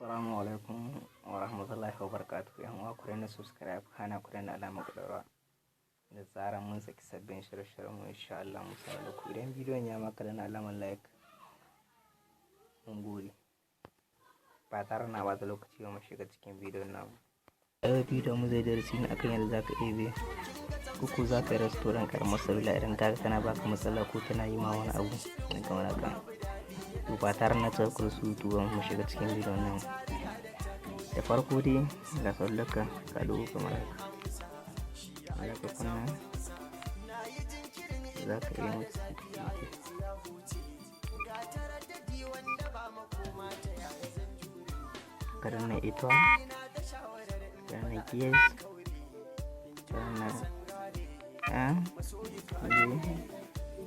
Assalamu alaikum wa rahmatullahi wa barakatuhu. Yan uwa ku daina subscribe kana ku daina alamar ƙararrawa. Da zarar mun saki sabbin shirye-shiryen mu insha Allah mu sanar da ku. Idan bidiyon ya maka da alamar like mun gode. Ba tare na bata lokaci ba mu shiga cikin bidiyon namu. Yau bidiyon mu zai darasi ne akan yadda zaka ebe ko zaka yi rastore karamar salula idan kaga tana baka matsala ko tana yi ma wani abu na kamar haka. To ba tare na tsarkar surutu ba mu shiga cikin bidiyon nan. Da farko dai ga sallaka ka dubo kamar haka. Alaka kunna za ka iya mutu karena itu karena yes karena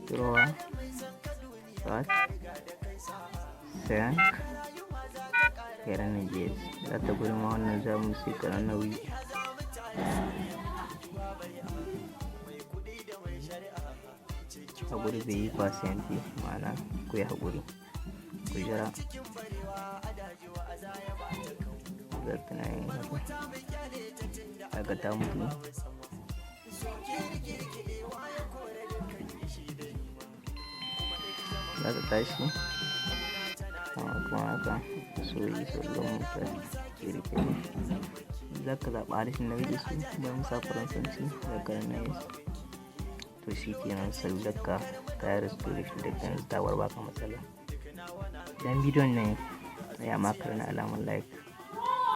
draw right sank karena yes atau bermau nazar musik karena wi haƙuri bai yi fasiyanti ma'ana ku yi haƙuri ku jira ga tunanin haka daga ta mutu za ta tashi kuma haka soyi sauran mutane kiri-kiri za ka zaɓa harshen da kake so bayan sa faransanci da karnar yasu to shi kenan salularka ta yi rastore shi da kan ta baka matsala. Idan bidiyon nan ya maka na alamar like